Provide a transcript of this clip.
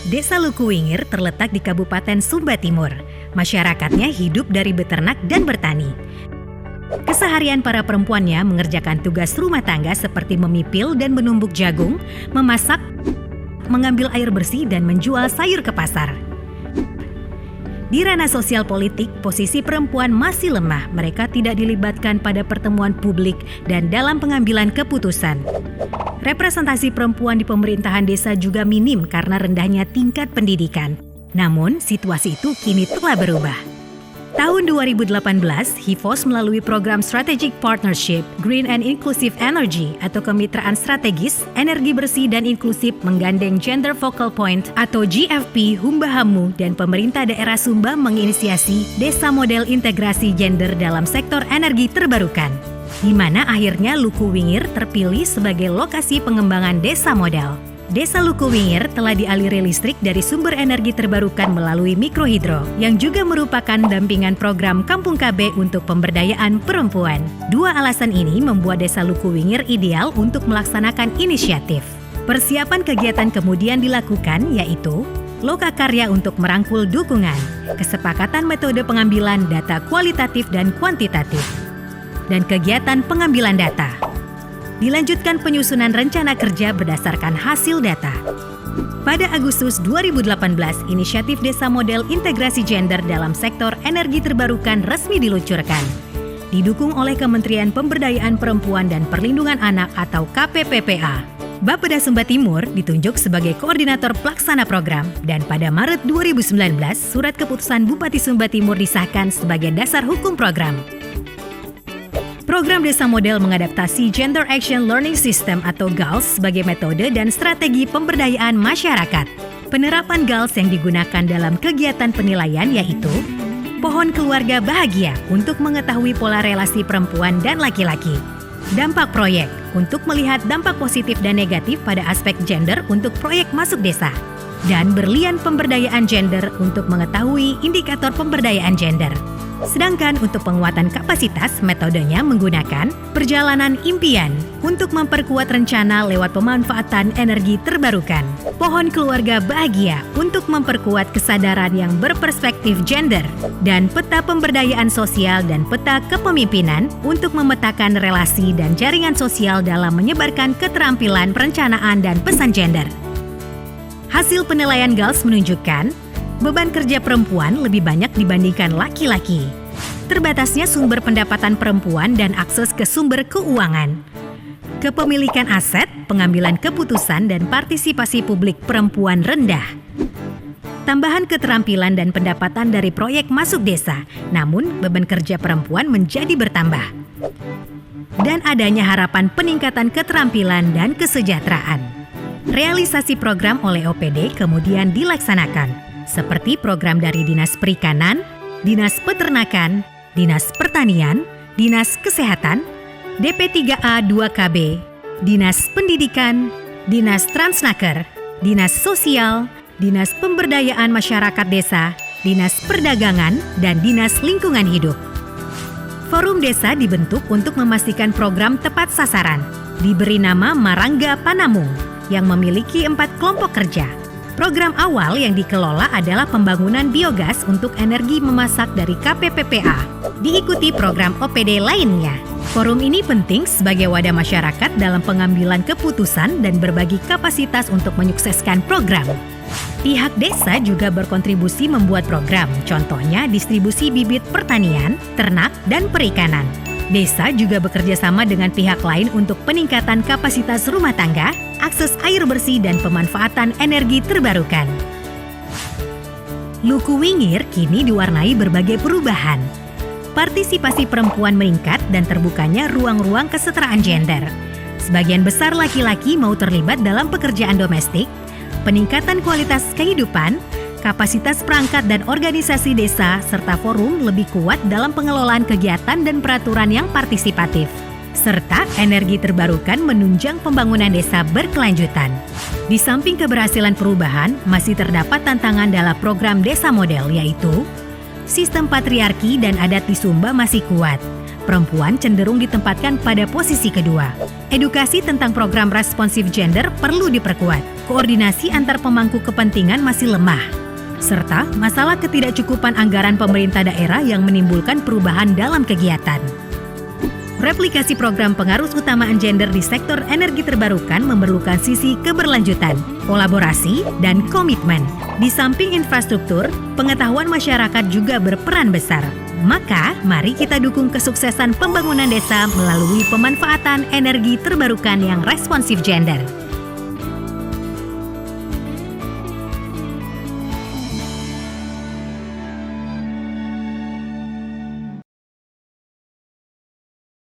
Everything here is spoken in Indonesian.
Desa Lukuwingir terletak di Kabupaten Sumba Timur. Masyarakatnya hidup dari beternak dan bertani. Keseharian para perempuannya mengerjakan tugas rumah tangga seperti memipil dan menumbuk jagung, memasak, mengambil air bersih dan menjual sayur ke pasar. Di ranah sosial politik, posisi perempuan masih lemah. Mereka tidak dilibatkan pada pertemuan publik dan dalam pengambilan keputusan. Representasi perempuan di pemerintahan desa juga minim karena rendahnya tingkat pendidikan. Namun, situasi itu kini telah berubah. Tahun 2018, HIFOS melalui program Strategic Partnership Green and Inclusive Energy atau Kemitraan Strategis Energi Bersih dan Inklusif menggandeng Gender Focal Point atau GFP Humbahamu dan pemerintah daerah Sumba menginisiasi Desa Model Integrasi Gender dalam sektor energi terbarukan, di mana akhirnya Lukuwingir terpilih sebagai lokasi pengembangan desa model. Desa Lukuwingir telah dialiri listrik dari sumber energi terbarukan melalui mikrohidro, yang juga merupakan dampingan program Kampung KB untuk pemberdayaan perempuan. Dua alasan ini membuat Desa Lukuwingir ideal untuk melaksanakan inisiatif. Persiapan kegiatan kemudian dilakukan, yaitu lokakarya untuk merangkul dukungan, kesepakatan metode pengambilan data kualitatif dan kuantitatif, dan kegiatan pengambilan data. Dilanjutkan penyusunan rencana kerja berdasarkan hasil data. Pada Agustus 2018, inisiatif Desa Model Integrasi Gender dalam sektor energi terbarukan resmi diluncurkan. Didukung oleh Kementerian Pemberdayaan Perempuan dan Perlindungan Anak atau KPPPA. Bapeda Sumba Timur ditunjuk sebagai koordinator pelaksana program dan pada Maret 2019, surat keputusan Bupati Sumba Timur disahkan sebagai dasar hukum program. Program Desa Model mengadaptasi Gender Action Learning System atau GALS sebagai metode dan strategi pemberdayaan masyarakat. Penerapan GALS yang digunakan dalam kegiatan penilaian yaitu Pohon Keluarga Bahagia untuk mengetahui pola relasi perempuan dan laki-laki. Dampak proyek untuk melihat dampak positif dan negatif pada aspek gender untuk proyek masuk desa. Dan Berlian Pemberdayaan Gender untuk mengetahui indikator pemberdayaan gender. Sedangkan untuk penguatan kapasitas, metodenya menggunakan perjalanan impian untuk memperkuat rencana lewat pemanfaatan energi terbarukan. Pohon Keluarga Bahagia untuk memperkuat kesadaran yang berperspektif gender. Dan peta pemberdayaan sosial dan peta kepemimpinan untuk memetakan relasi dan jaringan sosial dalam menyebarkan keterampilan perencanaan dan pesan gender. Hasil penilaian GALS menunjukkan beban kerja perempuan lebih banyak dibandingkan laki-laki. Terbatasnya sumber pendapatan perempuan dan akses ke sumber keuangan. Kepemilikan aset, pengambilan keputusan dan partisipasi publik perempuan rendah. Tambahan keterampilan dan pendapatan dari proyek masuk desa, namun beban kerja perempuan menjadi bertambah. Dan adanya harapan peningkatan keterampilan dan kesejahteraan. Realisasi program oleh OPD kemudian dilaksanakan, seperti program dari Dinas Perikanan, Dinas Peternakan, Dinas Pertanian, Dinas Kesehatan, DP3A 2KB, Dinas Pendidikan, Dinas Transnaker, Dinas Sosial, Dinas Pemberdayaan Masyarakat Desa, Dinas Perdagangan, dan Dinas Lingkungan Hidup. Forum Desa dibentuk untuk memastikan program tepat sasaran, diberi nama Marangga Panamung, yang memiliki 4 kelompok kerja. Program awal yang dikelola adalah pembangunan biogas untuk energi memasak dari KPPPA. Diikuti program OPD lainnya. Forum ini penting sebagai wadah masyarakat dalam pengambilan keputusan dan berbagi kapasitas untuk menyukseskan program. Pihak desa juga berkontribusi membuat program, contohnya distribusi bibit pertanian, ternak, dan perikanan. Desa juga bekerja sama dengan pihak lain untuk peningkatan kapasitas rumah tangga, akses air bersih, dan pemanfaatan energi terbarukan. Lukuwingir kini diwarnai berbagai perubahan. Partisipasi perempuan meningkat dan terbukanya ruang-ruang kesetaraan gender. Sebagian besar laki-laki mau terlibat dalam pekerjaan domestik, peningkatan kualitas kehidupan, kapasitas perangkat dan organisasi desa, serta forum lebih kuat dalam pengelolaan kegiatan dan peraturan yang partisipatif. Serta energi terbarukan menunjang pembangunan desa berkelanjutan. Di samping keberhasilan perubahan, masih terdapat tantangan dalam program Desa Model, yaitu sistem patriarki dan adat di Sumba masih kuat. Perempuan cenderung ditempatkan pada posisi kedua. Edukasi tentang program responsif gender perlu diperkuat. koordinasi antar pemangku kepentingan masih lemah, serta masalah ketidakcukupan anggaran pemerintah daerah yang menimbulkan perubahan dalam kegiatan. Replikasi program pengarus utamaan gender di sektor energi terbarukan memerlukan sisi keberlanjutan, kolaborasi, dan komitmen. Di samping infrastruktur, pengetahuan masyarakat juga berperan besar. Maka, mari kita dukung kesuksesan pembangunan desa melalui pemanfaatan energi terbarukan yang responsif gender.